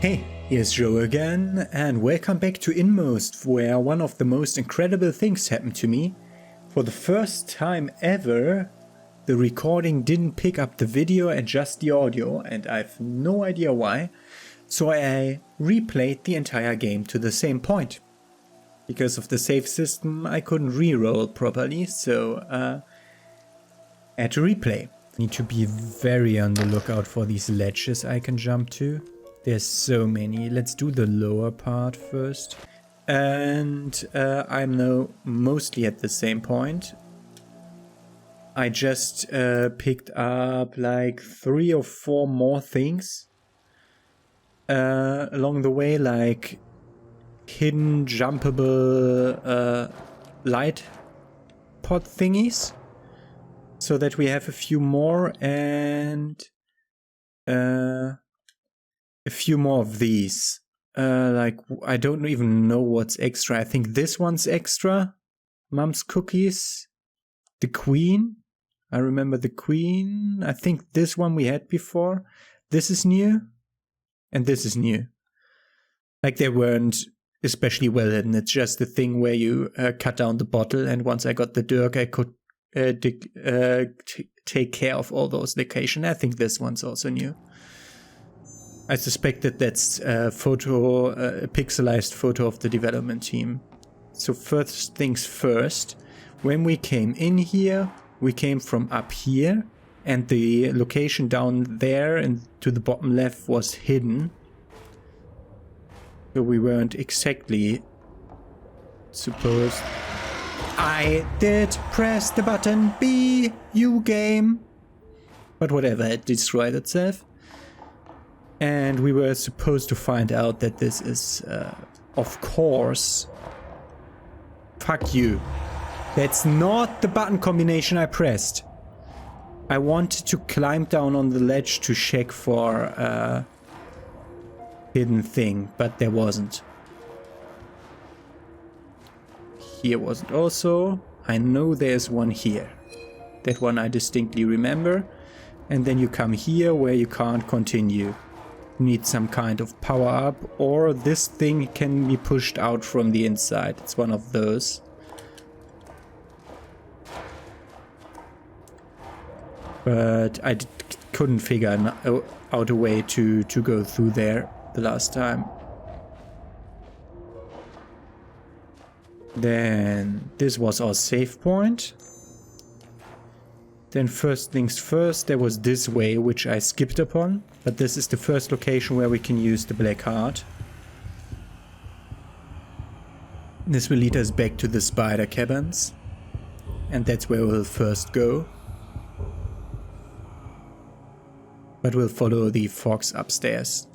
Hey, here's Joe again, and welcome back to Inmost, where one of the most incredible things happened to me. For the first time ever, the recording didn't pick up the video and just the audio, and I have no idea why. So I replayed the entire game to the same point. Because of the save system, I couldn't re-roll properly, so I had to replay. Need to be very on the lookout for these ledges I can jump to. There's so many. Let's do the lower part first. And I'm now mostly at the same point. I just picked up like 3 or 4 more things along the way, like hidden jumpable light pod thingies, so that we have a few more, and a few more of these. Like, I don't even know what's extra. I think this one's extra. Mum's cookies. The queen. I remember the queen. I think this one we had before. This is new. And this is new. Like, they weren't especially well hidden. It's just the thing where you cut down the bottle, and once I got the dirk, I could take care of all those locations. I think this one's also new. I suspect that that's a pixelized photo of the development team. So first things first, when we came in here, we came from up here, and the location down there and to the bottom left was hidden. So we weren't exactly supposed... I did press the button B, you game. But whatever, it destroyed itself. And we were supposed to find out that this is, of course... Fuck you. That's not the button combination I pressed. I wanted to climb down on the ledge to check for a hidden thing, but there wasn't. Here wasn't also. I know there's one here. That one I distinctly remember. And then you come here where you can't continue. Need some kind of power up, or this thing can be pushed out from the inside. It's one of those. But I couldn't figure out a way to go through there the last time. Then this was our save point. Then first things first, there was this way, which I skipped upon. But this is the first location where we can use the black heart. This will lead us back to the spider cabins. And that's where we'll first go. But we'll follow the fox upstairs.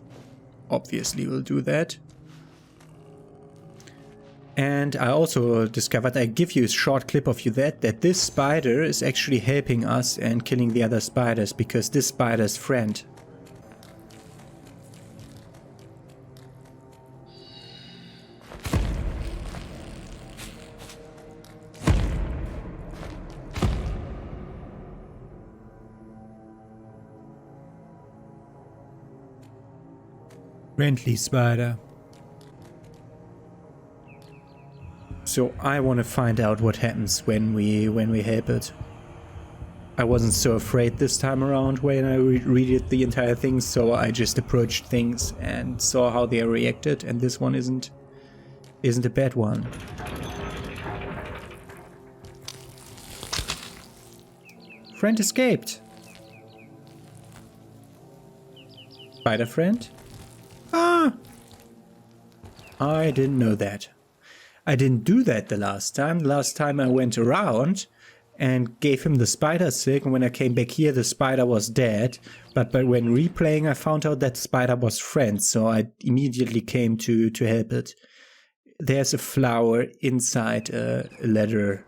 Obviously we'll do that. And I also discovered, I give you a short clip of that this spider is actually helping us and killing the other spiders, because this spider's friend. Friendly spider. So I want to find out what happens when we help it. I wasn't so afraid this time around when I read the entire thing, so I just approached things and saw how they reacted, and this one isn't a bad one. Friend escaped. Spider friend? Ah! I didn't know that. I didn't do that the last time. The last time I went around and gave him the spider silk, and when I came back here the spider was dead. But when replaying I found out that spider was friend, so I immediately came to help it. There's a flower inside a leather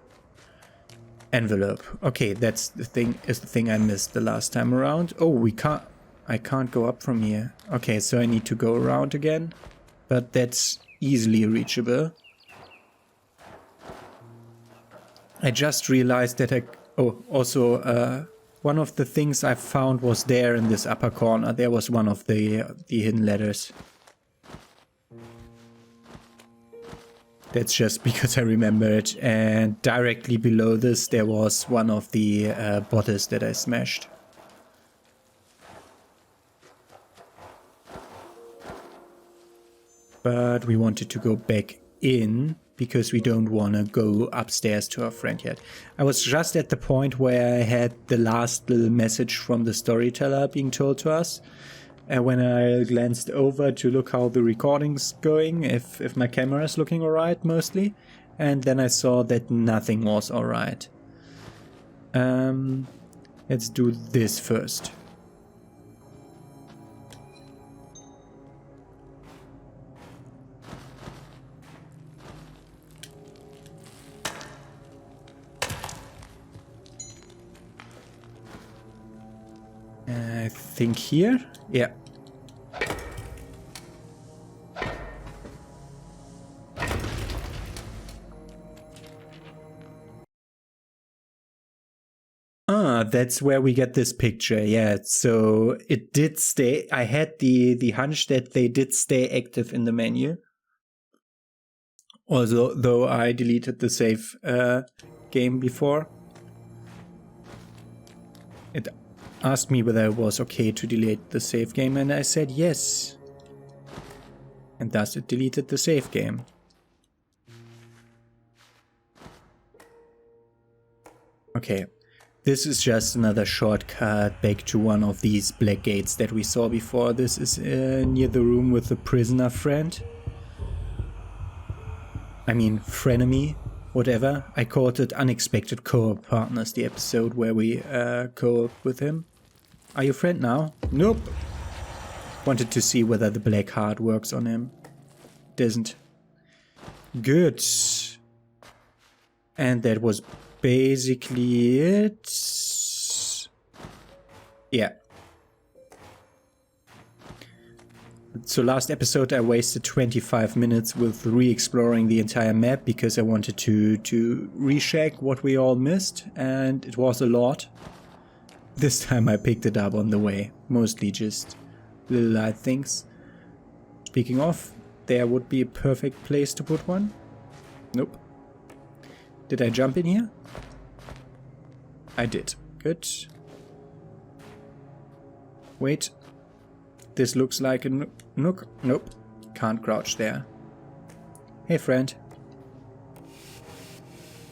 envelope. Okay, that's the thing I missed the last time around. Oh, I can't go up from here. Okay, so I need to go around again. But that's easily reachable. I just realized that one of the things I found was there in this upper corner. There was one of the hidden letters. That's just because I remember it. And directly below this, there was one of the bottles that I smashed. But we wanted to go back in because we don't want to go upstairs to our friend yet. I was just at the point where I had the last little message from the storyteller being told to us. And when I glanced over to look how the recording's going, if my camera is looking alright mostly, and then I saw that nothing was alright. Let's do this first. I think here, yeah. Ah, that's where we get this picture. Yeah, so it did stay. I had the hunch that they did stay active in the menu. Also, though I deleted the save game before. It asked me whether it was okay to delete the save game, and I said yes. And thus it deleted the save game. Okay. This is just another shortcut back to one of these black gates that we saw before. This is near the room with the prisoner friend. I mean, frenemy, whatever. I called it Unexpected Co-op Partners, the episode where we co-op with him. Are you friend now? Nope. Wanted to see whether the black heart works on him. Doesn't. Good. And that was basically it. Yeah. So last episode I wasted 25 minutes with re-exploring the entire map because I wanted to re-check what we all missed, and it was a lot. This time I picked it up on the way, mostly just little light things. Speaking of, there would be a perfect place to put one. Nope. Did I jump in here? I did. Good. Wait. This looks like a nook. Nope. Can't crouch there. Hey, friend.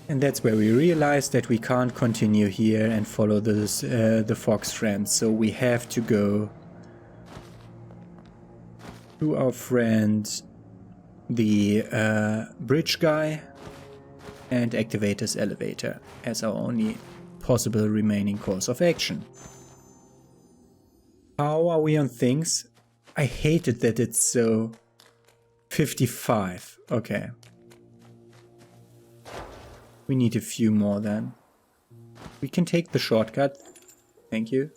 And that's where we realized that we can't continue here and follow this, the fox friend. So we have to go to our friend, the bridge guy, and activate his elevator as our only possible remaining course of action. How are we on things? I hated that it's so 55. Okay. We need a few more then. We can take the shortcut. Thank you.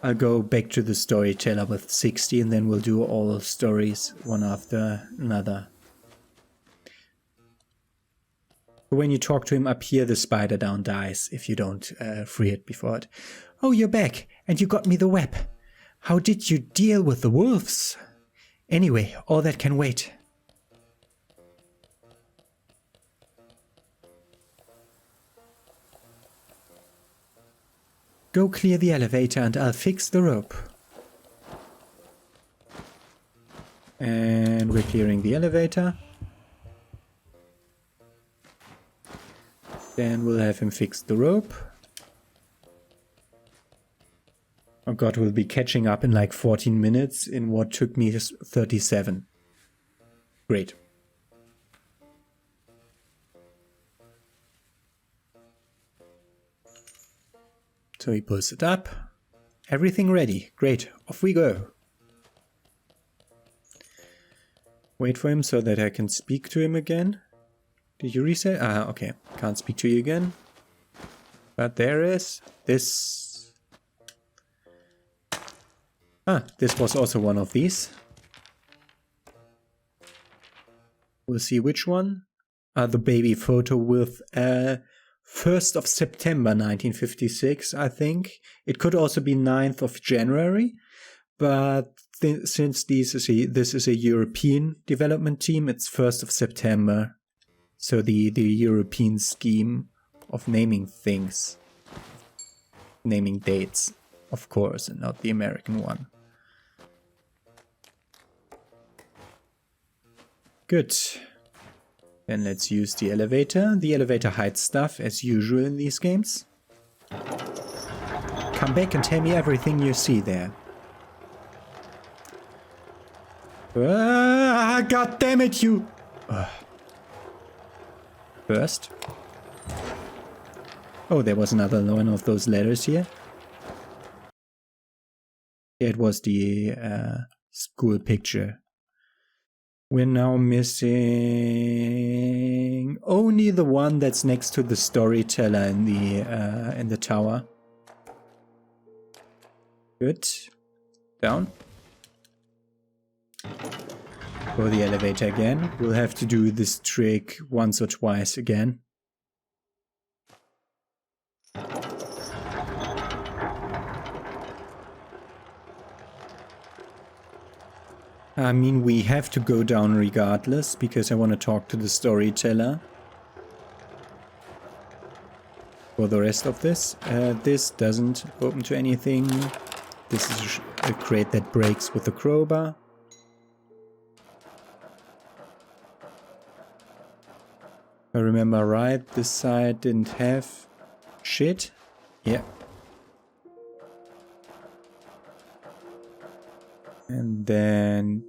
I'll go back to the storyteller with 60 and then we'll do all stories one after another. When you talk to him up here, the spider down dies if you don't free it before it. Oh, you're back and you got me the web. How did you deal with the wolves? Anyway, all that can wait. Go clear the elevator and I'll fix the rope. And we're clearing the elevator. Then we'll have him fix the rope. Oh god, we'll be catching up in like 14 minutes in what took me 37. Great. So he pulls it up. Everything ready. Great. Off we go. Wait for him so that I can speak to him again. Did you reset? Ah, okay. Can't speak to you again. But there is this. Ah, this was also one of these. We'll see which one. The baby photo with 1st of September 1956, I think. It could also be 9th of January. but since this is a European development team, it's 1st of September. So the European scheme of naming things, naming dates, of course, and not the American one. Good. Then let's use the elevator. The elevator hides stuff, as usual in these games. Come back and tell me everything you see there. Ah, God damn it, you! First. Oh, there was another one of those letters here. It was the school picture. We're now missing only the one that's next to the storyteller in the tower. Good. Down. Go the elevator again. We'll have to do this trick once or twice again. I mean, we have to go down regardless, because I want to talk to the storyteller. For the rest of this, this doesn't open to anything. This is a crate that breaks with the crowbar. If I remember right, this side didn't have shit. Yeah. And then,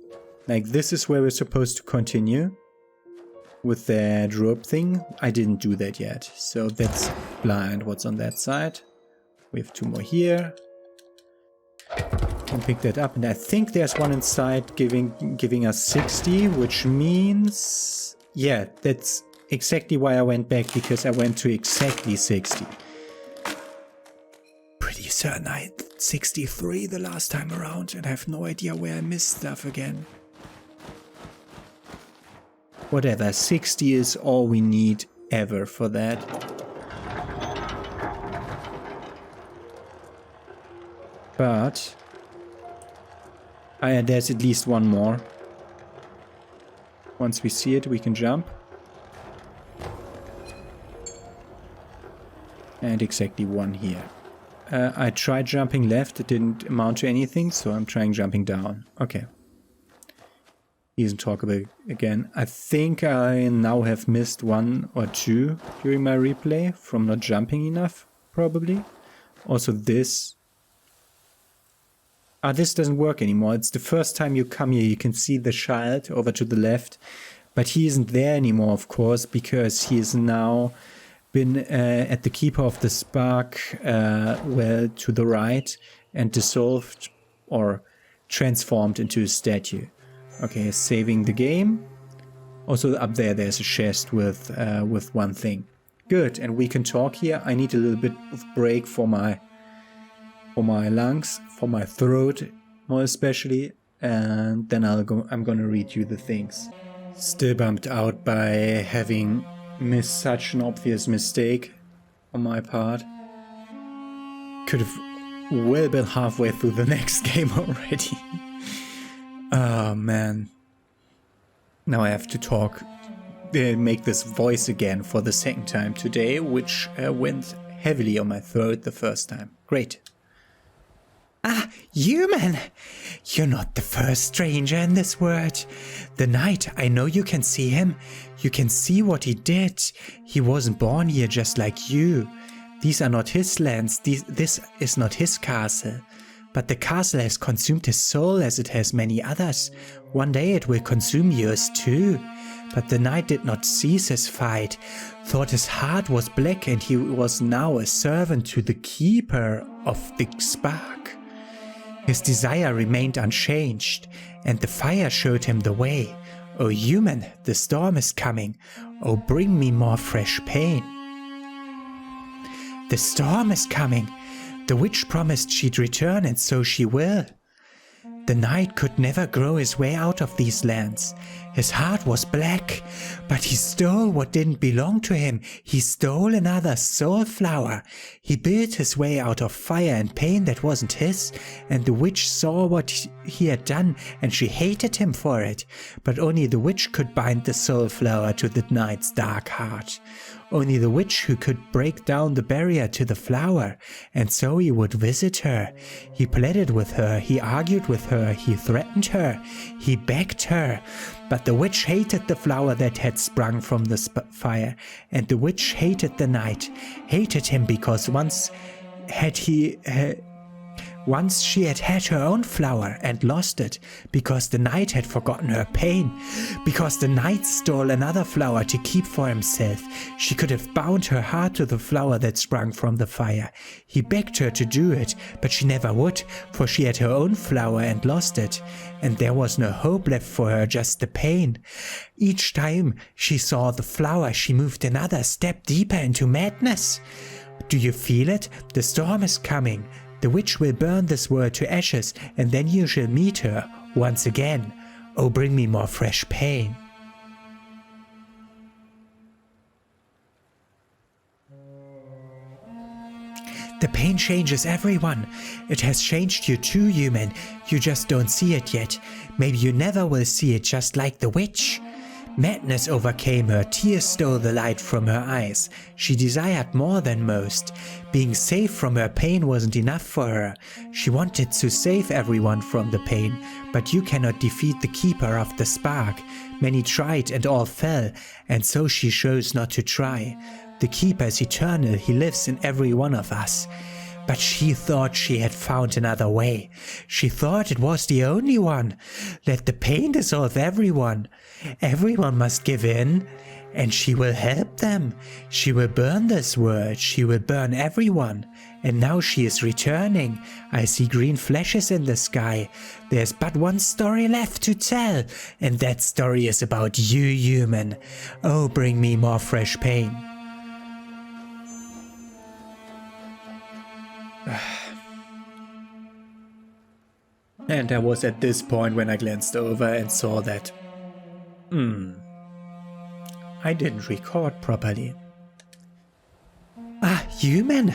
like, this is where we're supposed to continue with that rope thing. I didn't do that yet, so that's blind. What's on that side? We have 2 more here. Can pick that up, and I think there's one inside giving us 60, which means, yeah, that's exactly why I went back, because I went to exactly 60. Pretty certain I had 63 the last time around, and I have no idea where I missed stuff again. Whatever, 60 is all we need ever for that. But there's at least one more. Once we see it, we can jump. And exactly one here. I tried jumping left, it didn't amount to anything, so I'm trying jumping down. Okay. He's talkable again. I think I now have missed 1 or 2 during my replay from not jumping enough, probably. Also this. This doesn't work anymore. It's the first time you come here, you can see the child over to the left, but he isn't there anymore, of course, because he is now been at the Keeper of the Spark, well, to the right, and dissolved or transformed into a statue. Okay, saving the game. Also up there's a chest with one thing. Good, and we can talk here. I need a little bit of break for my lungs, for my throat, more especially, and then I'm gonna read you the things. Still bummed out by having missed such an obvious mistake on my part. Could have well been halfway through the next game already. Oh man. Now I have to talk, make this voice again for the second time today, which went heavily on my throat the first time. Great. Human! You're not the first stranger in this world. The knight, I know you can see him. You can see what he did. He wasn't born here just like you. These are not his lands. This is not his castle. But the castle has consumed his soul as it has many others. One day it will consume yours too. But the knight did not cease his fight, thought his heart was black, and he was now a servant to the Keeper of the Spark. His desire remained unchanged, and the fire showed him the way. O human, the storm is coming. Oh, bring me more fresh pain. The storm is coming. The witch promised she'd return, and so she will. The knight could never grow his way out of these lands. His heart was black, but he stole what didn't belong to him. He stole another soul flower. He built his way out of fire and pain that wasn't his, and the witch saw what he had done, and she hated him for it. But only the witch could bind the soul flower to the knight's dark heart. Only the witch who could break down the barrier to the flower, and so he would visit her. He pleaded with her, he argued with her, he threatened her, he begged her. But the witch hated the flower that had sprung from the fire, and the witch hated the knight, hated him because once she had had her own flower and lost it, because the knight had forgotten her pain, because the knight stole another flower to keep for himself. She could have bound her heart to the flower that sprung from the fire. He begged her to do it, but she never would, for she had her own flower and lost it, and there was no hope left for her, just the pain. Each time she saw the flower, she moved another step deeper into madness. Do you feel it? The storm is coming. The witch will burn this world to ashes, and then you shall meet her once again. Oh, bring me more fresh pain. The pain changes everyone. It has changed you too, human. You just don't see it yet. Maybe you never will see it, just like the witch. Madness overcame her, tears stole the light from her eyes. She desired more than most. Being safe from her pain wasn't enough for her. She wanted to save everyone from the pain, but you cannot defeat the keeper of the spark. Many tried and all fell, and so she chose not to try. The keeper is eternal, he lives in every one of us. But she thought she had found another way. She thought it was the only one. Let the pain dissolve everyone. Everyone must give in, and she will help them. She will burn this world. She will burn everyone. And now she is returning. I see green flashes in the sky. There's but one story left to tell, and that story is about you, human. Oh, bring me more fresh pain. And I was at this point when I glanced over and saw that I didn't record properly. Ah, human!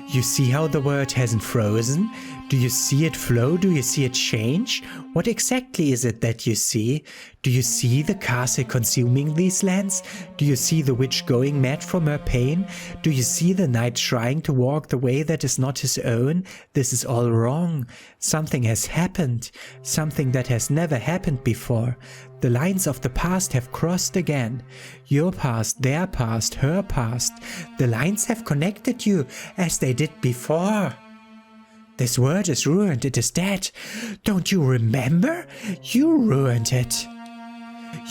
You see how the word hasn't frozen? Do you see it flow? Do you see it change? What exactly is it that you see? Do you see the castle consuming these lands? Do you see the witch going mad from her pain? Do you see the knight trying to walk the way that is not his own? This is all wrong. Something has happened. Something that has never happened before. The lines of the past have crossed again. Your past, their past, her past. The lines have connected you as they did before. This world is ruined, it is dead. Don't you remember? You ruined it.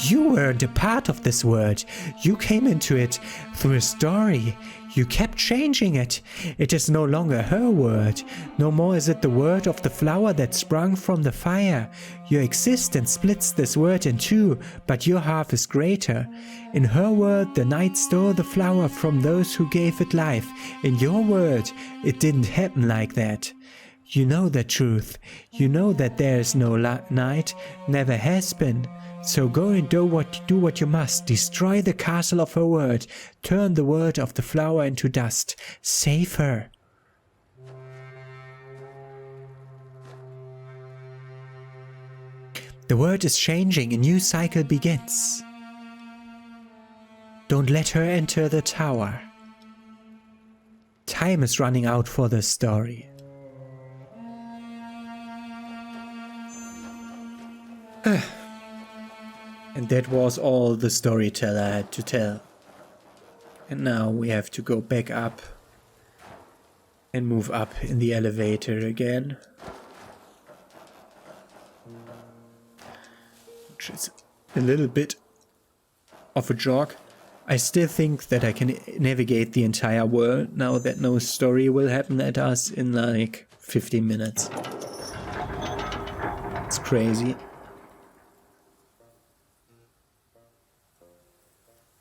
You weren't a part of this world. You came into it through a story. You kept changing it. It is no longer her world. No more is it the world of the flower that sprung from the fire. Your existence splits this world in two, but your half is greater. In her world, the night stole the flower from those who gave it life. In your world, it didn't happen like that. You know the truth. You know that there is no night, never has been. So go and do what you must. Destroy the castle of her world. Turn the world of the flower into dust. Save her. The world is changing. A new cycle begins. Don't let her enter the tower. Time is running out for this story. And that was all the storyteller had to tell. And now we have to go back up and move up in the elevator again. Which is a little bit of a jog. I still think that I can navigate the entire world now that no story will happen at us in like 15 minutes. It's crazy.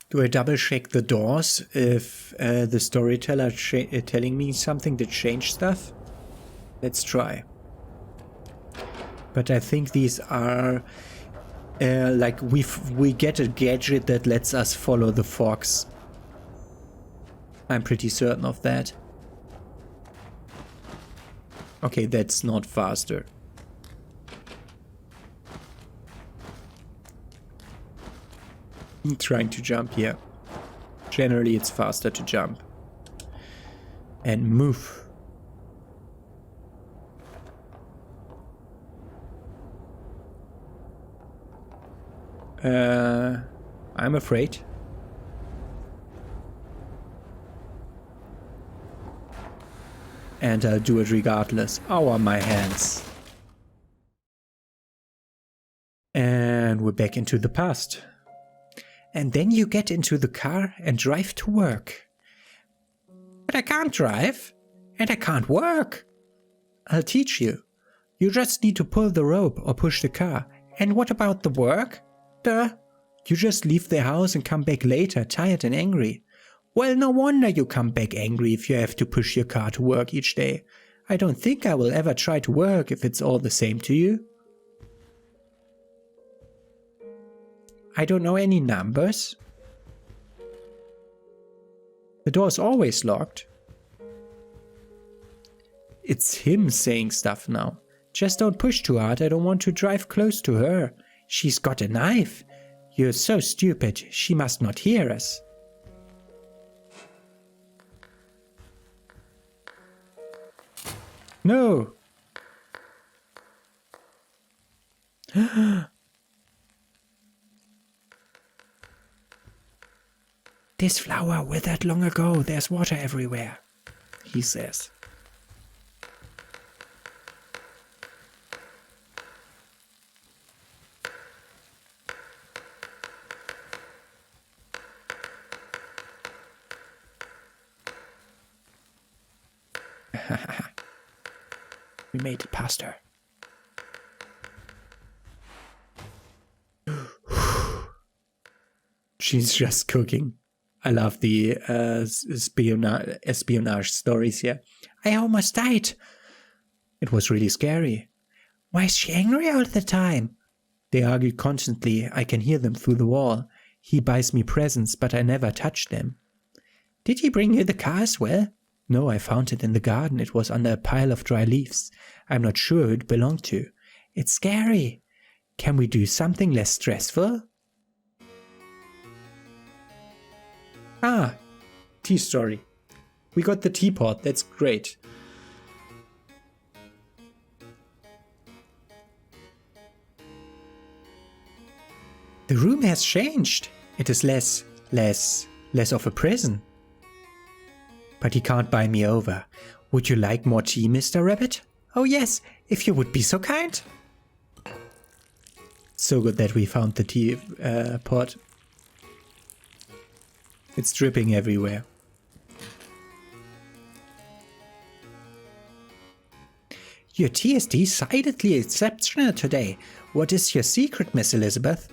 Do I double check the doors if the storyteller telling me something to change stuff? Let's try. But I think these are like we get a gadget that lets us follow the fox. I'm pretty certain of that. Okay, that's not faster. I'm trying to jump here. Generally, it's faster to jump. And move. I'm afraid. And I'll do it regardless. Oh, my hands. And we're back into the past. And then you get into the car and drive to work. But I can't drive. And I can't work. I'll teach you. You just need to pull the rope or push the car. And what about the work? Duh. You just leave the house and come back later, tired and angry. Well, no wonder you come back angry if you have to push your car to work each day. I don't think I will ever try to work if it's all the same to you. I don't know any numbers. The door's always locked. It's him saying stuff now. Just don't push too hard, I don't want to drive close to her. She's got a knife. You're so stupid, she must not hear us. No. This flower withered long ago, there's water everywhere, he says. We made it past her. She's just cooking. I love the espionage stories here. I almost died. It was really scary. Why is she angry all the time? They argue constantly. I can hear them through the wall. He buys me presents, but I never touch them. Did he bring you the car as well? No, I found it in the garden. It was under a pile of dry leaves. I'm not sure who it belonged to. It's scary. Can we do something less stressful? Ah, tea story. We got the teapot. That's great. The room has changed. It is less of a prison. But he can't buy me over. Would you like more tea, Mr. Rabbit? Oh yes, if you would be so kind. So good that we found the tea pot. It's dripping everywhere. Your tea is decidedly exceptional today. What is your secret, Miss Elizabeth?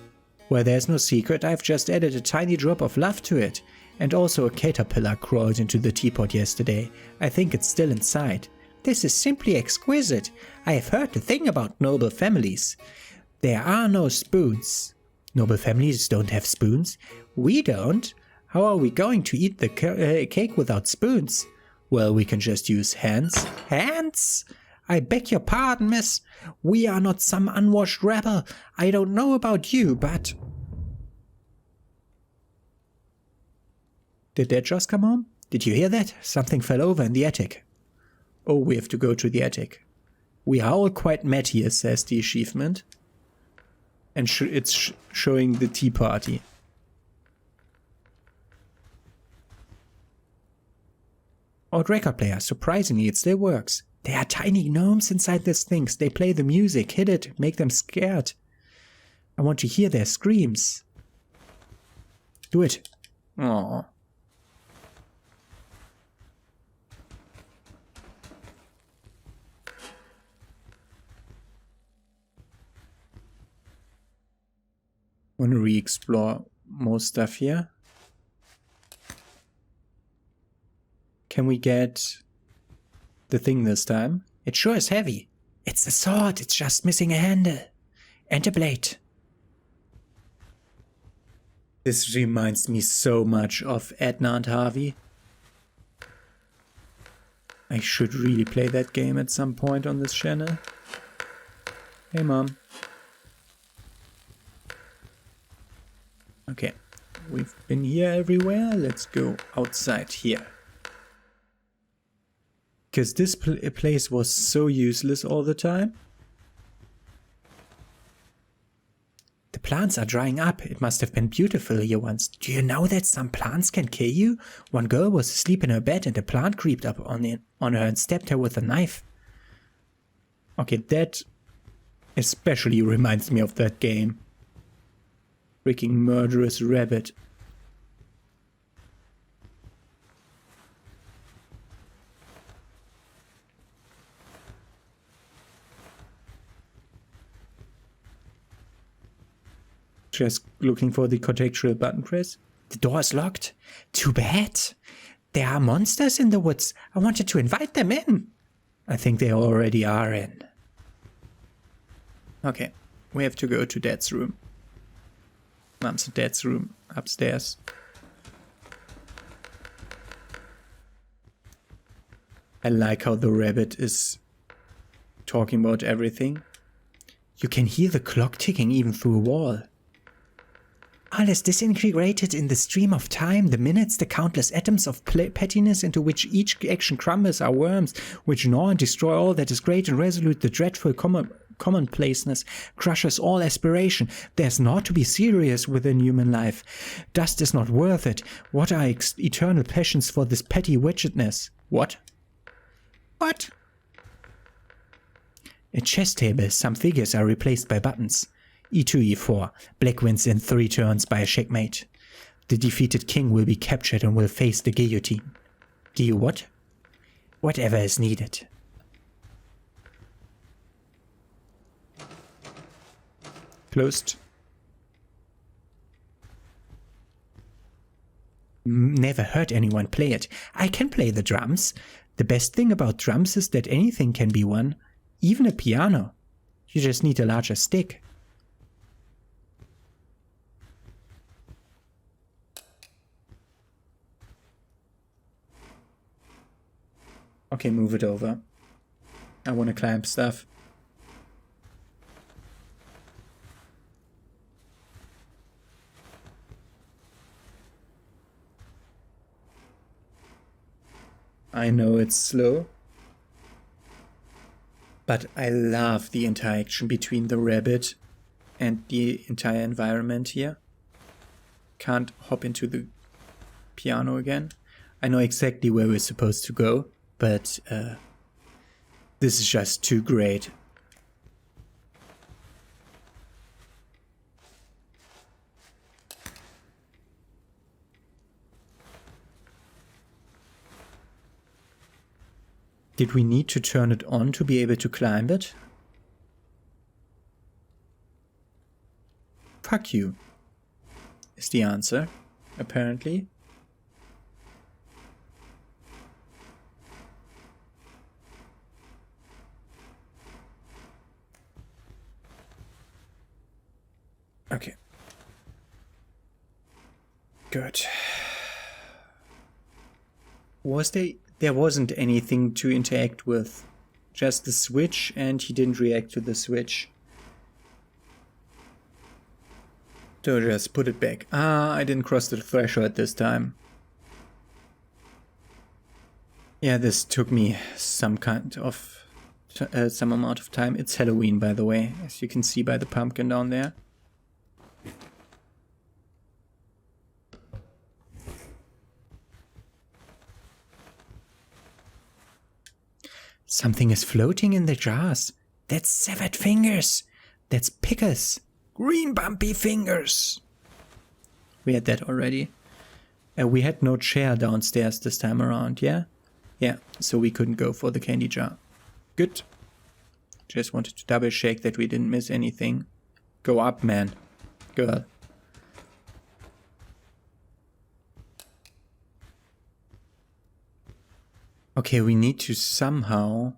Well, there's no secret. I've just added a tiny drop of love to it. And also a caterpillar crawled into the teapot yesterday. I think it's still inside. This is simply exquisite. I have heard the thing about noble families. There are no spoons. Noble families don't have spoons. We don't. How are we going to eat the cake without spoons? Well, we can just use hands. Hands? I beg your pardon, miss. We are not some unwashed rabble. I don't know about you, but... Did that just come on? Did you hear that? Something fell over in the attic. Oh, we have to go to the attic. We are all quite mad here, says the achievement. And it's showing the tea party. Old record player. Surprisingly, it still works. There are tiny gnomes inside these things. They play the music, hit it, make them scared. I want to hear their screams. Do it. Aww. Want to re-explore more stuff here. Can we get the thing this time? It sure is heavy. It's a sword, it's just missing a handle. And a blade. This reminds me so much of Edna and Harvey. I should really play that game at some point on this channel. Hey, Mom. Okay, we've been here everywhere. Let's go outside here. Because this place was so useless all the time. The plants are drying up. It must have been beautiful here once. Do you know that some plants can kill you? One girl was asleep in her bed and a plant creeped up on her and stabbed her with a knife. Okay, that especially reminds me of that game. Freaking murderous rabbit. Just looking for the contextual button press. The door is locked. Too bad. There are monsters in the woods. I wanted to invite them in. I think they already are in. Okay, we have to go to Dad's room. Mom's and Dad's room upstairs. I like how the rabbit is talking about everything. You can hear the clock ticking even through a wall. All is disintegrated in the stream of time. The minutes, the countless atoms of pettiness into which each action crumbles are worms, which gnaw and destroy all that is great and resolute. The dreadful commonplaceness crushes all aspiration. There's naught to be serious within human life. Dust is not worth it. What are eternal passions for this petty wretchedness? What? What? A chess table. Some figures are replaced by buttons. E2, E4. Black wins in 3 turns by a checkmate. The defeated king will be captured and will face the guillotine. What? Whatever is needed. Closed. Never heard anyone play it. I can play the drums. The best thing about drums is that anything can be won. Even a piano. You just need a larger stick. Okay, move it over. I want to climb stuff. I know it's slow, but I love the interaction between the rabbit and the entire environment here. Can't hop into the piano again. I know exactly where we're supposed to go, but this is just too great. Did we need to turn it on to be able to climb it? Fuck you, is the answer, apparently. Okay. Good. There wasn't anything to interact with. Just the switch, and he didn't react to the switch. So just put it back. Ah, I didn't cross the threshold this time. Yeah, this took me some amount of time. It's Halloween, by the way, as you can see by the pumpkin down there. Something is floating in the jars. That's severed fingers. That's pickers. Green bumpy fingers. We had that already. We had no chair downstairs this time around, yeah? Yeah, so we couldn't go for the candy jar. Good. Just wanted to double check that we didn't miss anything. Go up, man. Girl. Okay, we need to somehow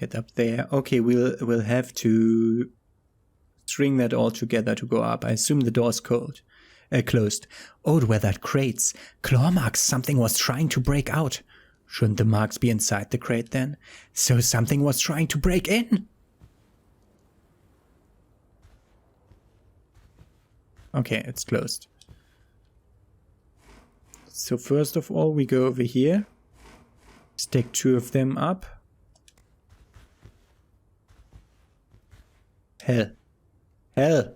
get up there. Okay, we'll have to string that all together to go up. I assume the door's closed. Oh, where that crates. Claw marks. Something was trying to break out. Shouldn't the marks be inside the crate then? So something was trying to break in. Okay, it's closed. So first of all, we go over here. Stack 2 of them up. Hell. Hell.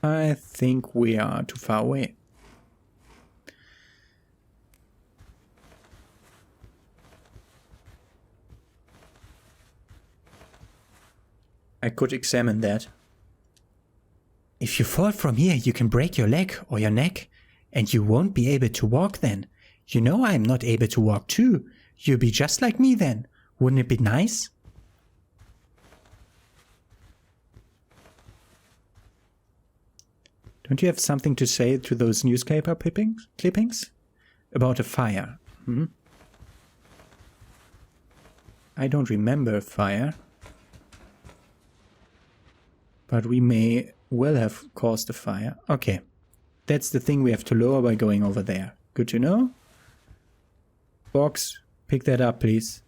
I think we are too far away. I could examine that. If you fall from here, you can break your leg or your neck, and you won't be able to walk then. You know I'm not able to walk too. You'll be just like me then. Wouldn't it be nice? Don't you have something to say to those newspaper clippings? About a fire? Hmm? I don't remember a fire. But we may well have caused a fire. Okay. That's the thing we have to lower by going over there. Good to know. Box, pick that up, please.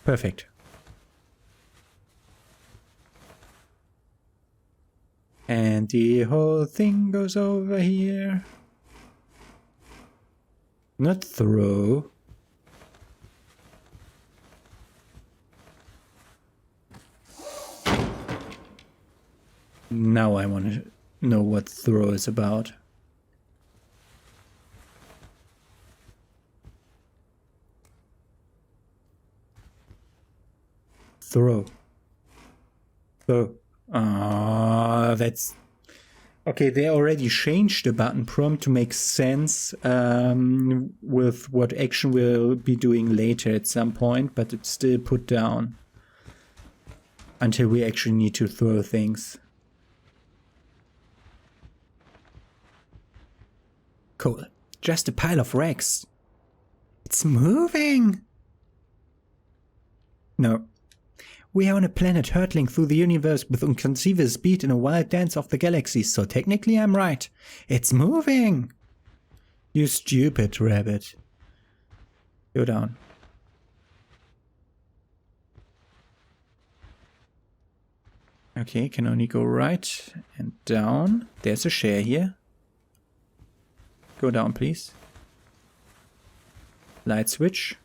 Perfect. And the whole thing goes over here. Not throw. Now I want to know what throw is about. Throw. Throw. Ah, that's... Okay, they already changed the button prompt to make sense with what action we'll be doing later at some point, but it's still put down until we actually need to throw things. Cool. Just a pile of wrecks. It's moving! No. We are on a planet hurtling through the universe with inconceivable speed in a wild dance of the galaxies, so technically I'm right. It's moving! You stupid rabbit. Go down. Okay, can only go right and down. There's a share here. Go down, please. Light switch.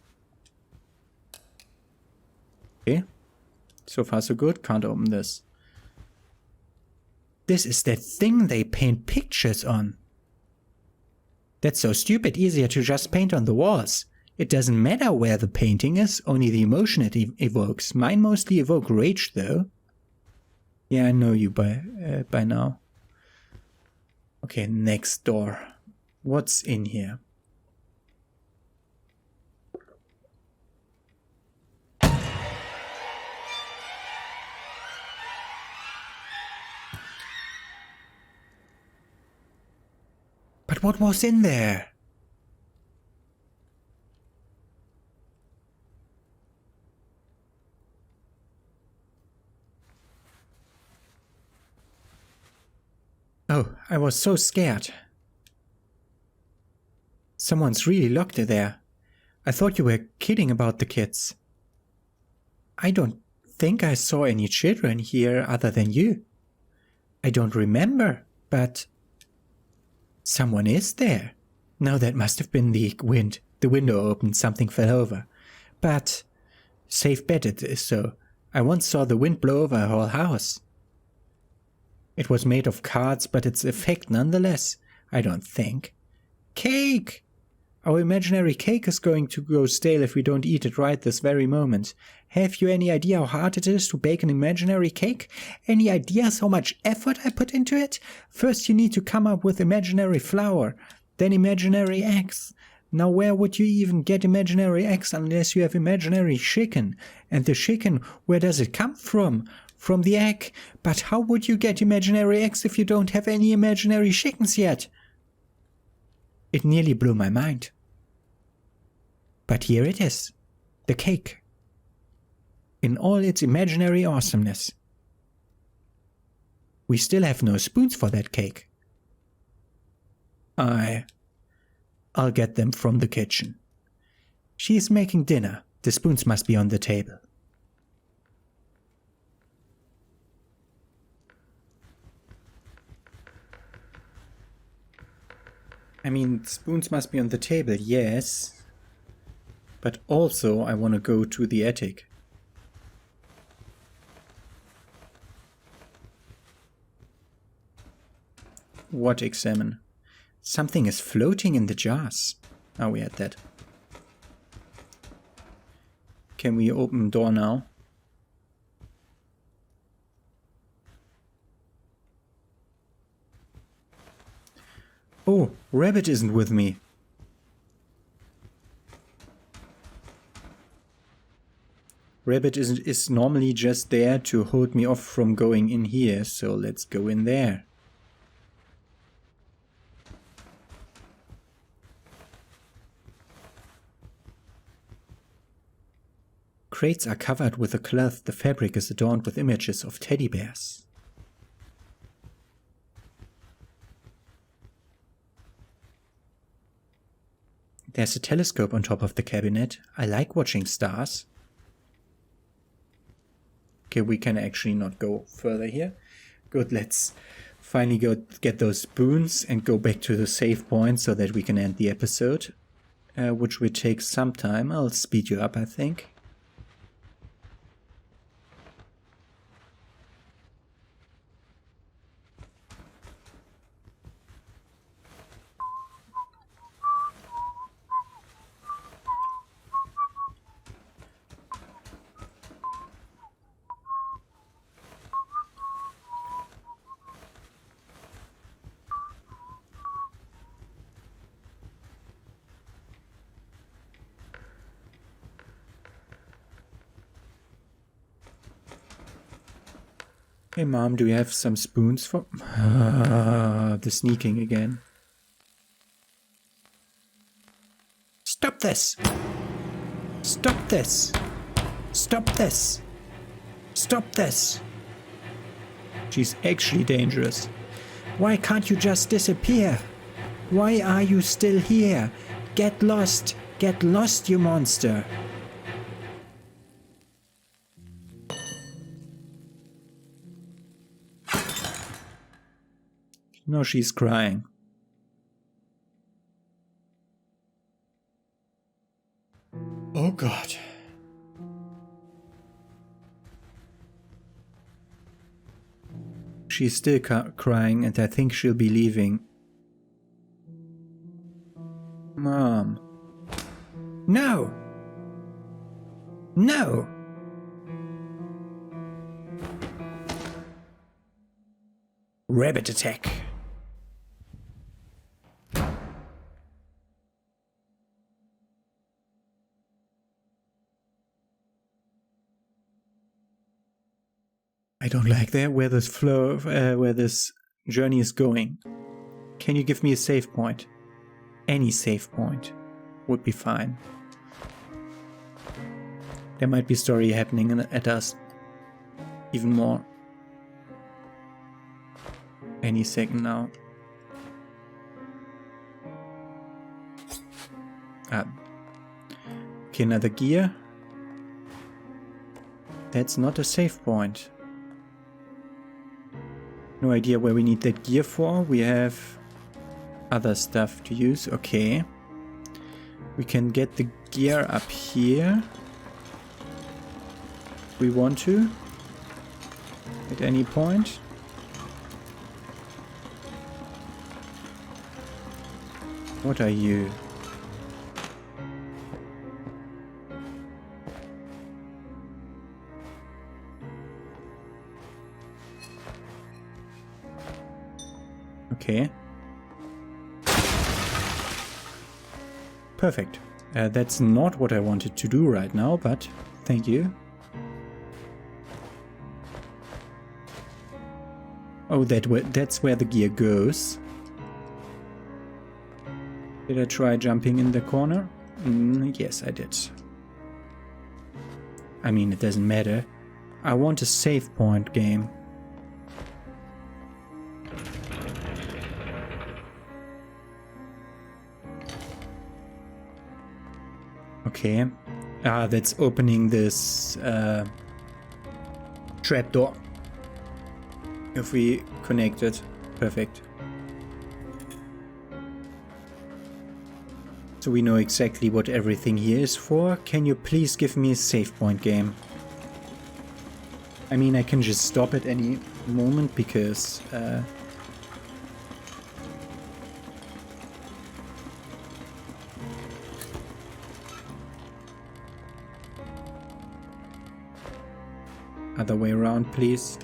Okay. So far so good. Can't open this. This is that thing they paint pictures on. That's so stupid. Easier to just paint on the walls. It doesn't matter where the painting is, only the emotion it evokes. Mine mostly evoke rage, though. Yeah, I know you by now. Okay, next door. What's in here? But what was in there? Oh, I was so scared. Someone's really locked it there. I thought you were kidding about the kids. I don't think I saw any children here other than you. I don't remember, but someone is there. No, that must have been the wind. The window opened, something fell over. But safe bet it is so. I once saw the wind blow over a whole house. It was made of cards, but its effect nonetheless, I don't think. Cake! Our imaginary cake is going to go stale if we don't eat it right this very moment. Have you any idea how hard it is to bake an imaginary cake? Any ideas how much effort I put into it? First you need to come up with imaginary flour, then imaginary eggs, Now where would you even get imaginary eggs unless you have imaginary chicken? And the chicken, where does it come from? From the egg. But how would you get imaginary eggs if you don't have any imaginary chickens yet? It nearly blew my mind. But here it is. The cake. In all its imaginary awesomeness. We still have no spoons for that cake. I'll get them from the kitchen. She is making dinner. The spoons must be on the table. I mean, spoons must be on the table, yes. But also I want to go to the attic. What examine? Something is floating in the jars. Oh, we had that. Can we open the door now? Oh, Rabbit isn't with me. Rabbit is normally just there to hold me off from going in here, so let's go in there. Crates are covered with a cloth. The fabric is adorned with images of teddy bears. There's a telescope on top of the cabinet. I like watching stars. Okay, we can actually not go further here. Good, let's finally go get those spoons and go back to the save point so that we can end the episode. Which will take some time. I'll speed you up, I think. Hey Mom, do you have some spoons for... the sneaking again. Stop this! Stop this! Stop this! Stop this! She's actually dangerous. Why can't you just disappear? Why are you still here? Get lost! Get lost, you monster! No, she's crying. Oh God. She's still crying and I think she'll be leaving. Mom. No! No! Rabbit attack. I don't like that where this where this journey is going. Can you give me a save point? Any save point would be fine. There might be story happening at us even more. Any second now. Okay, another gear. That's not a save point. No idea where we need that gear for. We have other stuff to use. Okay. We can get the gear up here. If we want to. At any point. What are you? Okay. Perfect. That's not what I wanted to do right now, but thank you. Oh, that's where the gear goes. Did I try jumping in the corner? Yes, I did. I mean, it doesn't matter. I want a save point game. Okay. Ah, that's opening this trapdoor. If we connect it. Perfect. So we know exactly what everything here is for. Can you please give me a save point game? I mean, I can just stop at any moment because... other way around, please.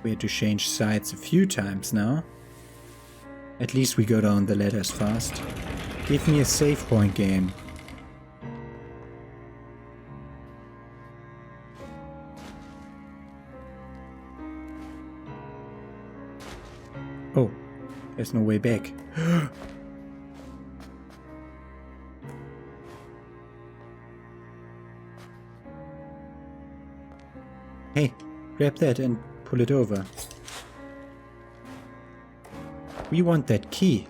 We had to change sides a few times now. At least we go down the ladders fast. Give me a save point game. Oh, there's no way back. Hey, grab that and pull it over. We want that key.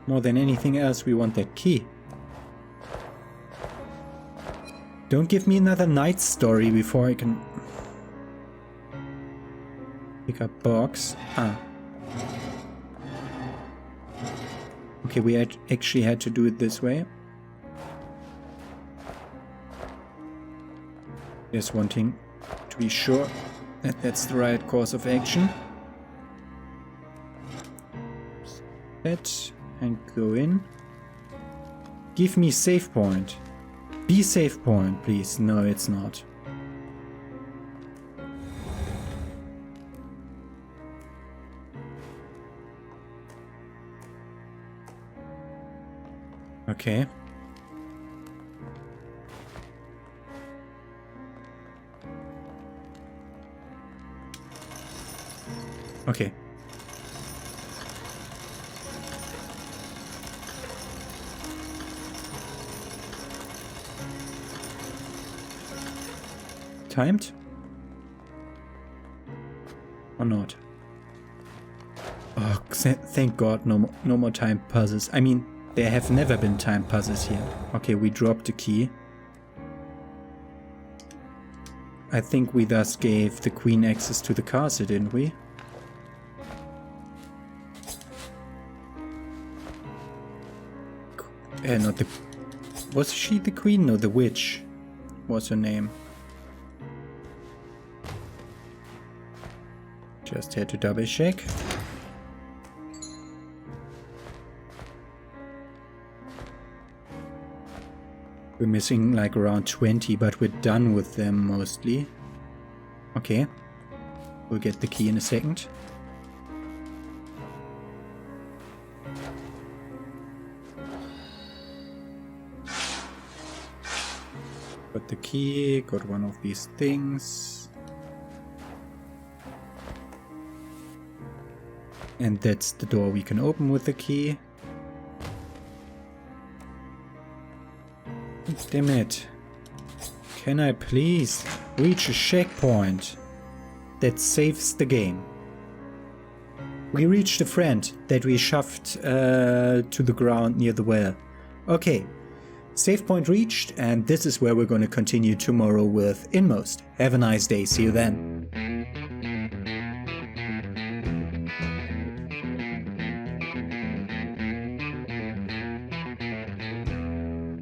More than anything else, we want that key. Don't give me another night story before I can... pick up box. Ah. Okay, we actually had to do it this way. Just wanting to be sure that that's the right course of action. That and go in. Give me save point. Be save point, please. No, it's not. Okay. Okay. Timed? Or not? Oh, thank God, no more time puzzles. I mean, there have never been time puzzles here. Okay, we dropped the key. I think we thus gave the queen access to the castle, didn't we? Not the... Was she the queen? No, the witch. What's her name? Just had to double check. We're missing like around 20, but we're done with them mostly. Okay. We'll get the key in a second. Got the key, got one of these things. And that's the door we can open with the key. Damn it. Can I please reach a checkpoint that saves the game? We reached a friend that we shoved to the ground near the well. Okay. Save point reached, and this is where we're going to continue tomorrow with Inmost. Have a nice day. See you then.